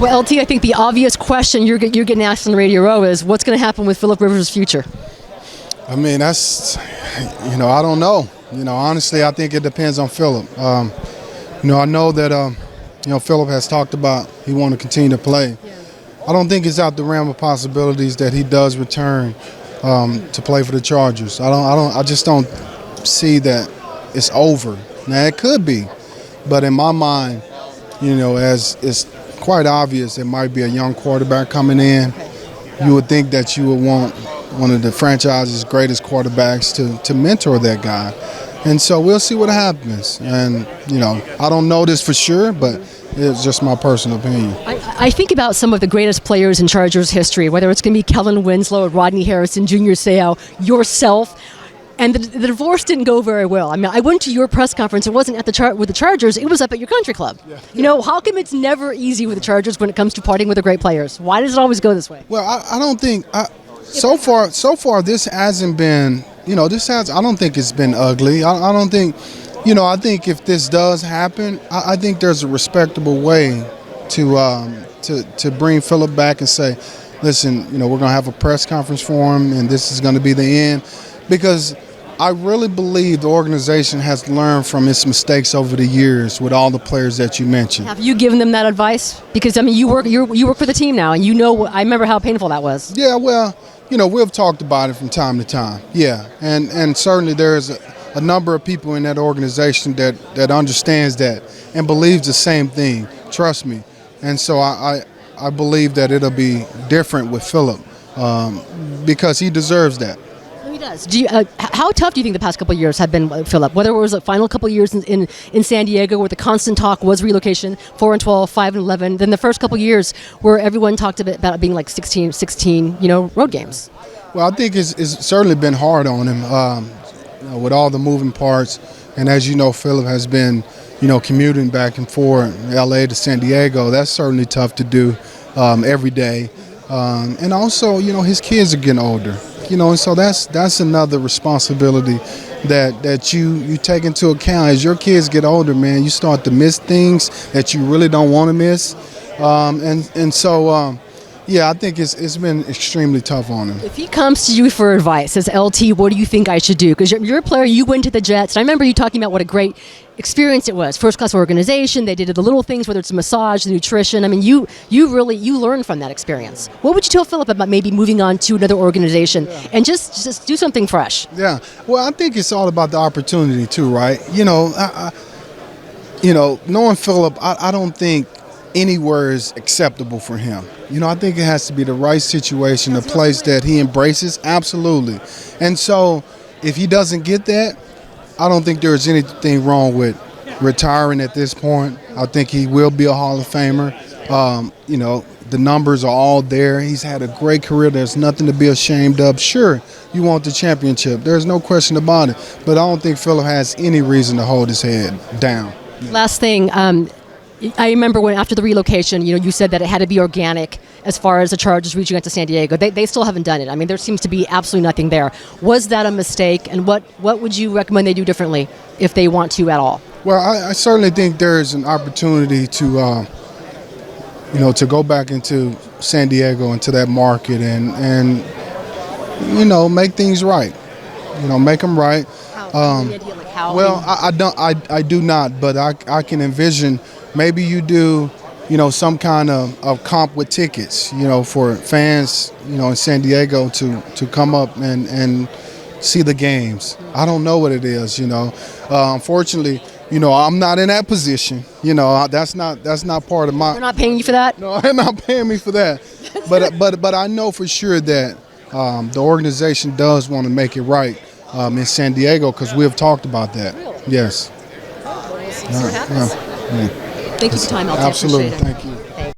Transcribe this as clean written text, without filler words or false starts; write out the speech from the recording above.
Well, LT, I think the obvious question you're getting asked on Radio Row is what's going to happen with Philip Rivers' future? I mean, that's, I don't know. Honestly, I think it depends on Philip. I know that, Philip has talked about he want to continue to play. Yeah. I don't think it's out the realm of possibilities that he does return to play for the Chargers. I just don't see that it's over. Now, it could be, but in my mind, as it's quite obvious, it might be a young quarterback coming in. You would think that you would want one of the franchise's greatest quarterbacks to mentor that guy. And so we'll see what happens. And, I don't know this for sure, but it's just my personal opinion. I think about some of the greatest players in Chargers history, whether it's going to be Kellen Winslow, Rodney Harrison, Junior Seau, yourself. And the divorce didn't go very well. I mean, I went to your press conference. It wasn't at with the Chargers. It was up at your country club. Yeah. How come it's never easy with the Chargers when it comes to partying with the great players? Why does it always go this way? Well, I don't think so far this hasn't been. I don't think it's been ugly. I don't think. I think if this does happen, I think there's a respectable way to bring Philip back and say, listen, we're going to have a press conference for him, and this is going to be the end, because I really believe the organization has learned from its mistakes over the years with all the players that you mentioned. Have you given them that advice? Because you work for the team now, and I remember how painful that was. Yeah, well, we've talked about it from time to time. Yeah, and certainly there's a number of people in that organization that understands that and believes the same thing. Trust me. And so I believe that it'll be different with Philip because he deserves that. He does. How tough do you think the past couple of years have been, Philip? Whether it was the final couple of years in San Diego where the constant talk was relocation, 4-12, 5-11, then the first couple of years where everyone talked about it being like 16, road games. Well, I think it's certainly been hard on him with all the moving parts. And as you know, Philip has been, commuting back and forth, L.A. to San Diego. That's certainly tough to do every day. And also, his kids are getting older. And so that's another responsibility that you take into account. As your kids get older, man, you start to miss things that you really don't want to miss. I think it's been extremely tough on him. If he comes to you for advice, says, LT, what do you think I should do? Because you're a player, you went to the Jets, and I remember you talking about what a great experience it was. First-class organization, they did the little things, whether it's massage, the nutrition. I mean, you learned from that experience. What would you tell Philip about maybe moving on to another organization and just do something fresh? Yeah, well, I think it's all about the opportunity too, right? Knowing Philip, I don't think anywhere is acceptable for him. I think it has to be the right situation, a place that he embraces, absolutely. And so if he doesn't get that, I don't think there's anything wrong with retiring at this point. I think he will be a Hall of Famer. The numbers are all there. He's had a great career. There's nothing to be ashamed of. Sure, you want the championship. There's no question about it. But I don't think Philip has any reason to hold his head down. Last thing, I remember when after the relocation, you said that it had to be organic as far as the Chargers reaching out to San Diego. They still haven't done it. I mean, there seems to be absolutely nothing there. Was that a mistake? And what would you recommend they do differently if they want to at all? Well, I certainly think there is an opportunity to go back into San Diego, into that market and make things right. Make them right. How? Well, I do not, but I can envision maybe you do, some kind of comp with tickets, for fans, in San Diego to come up and see the games. I don't know what it is, Unfortunately, I'm not in that position. That's not part of my. They're not paying you for that? No, they're not paying me for that. But I know for sure that the organization does want to make it right in San Diego because we have talked about that. Really? Yes. We'll see what happens. Thank you for your time, LT. Absolutely. Thank you.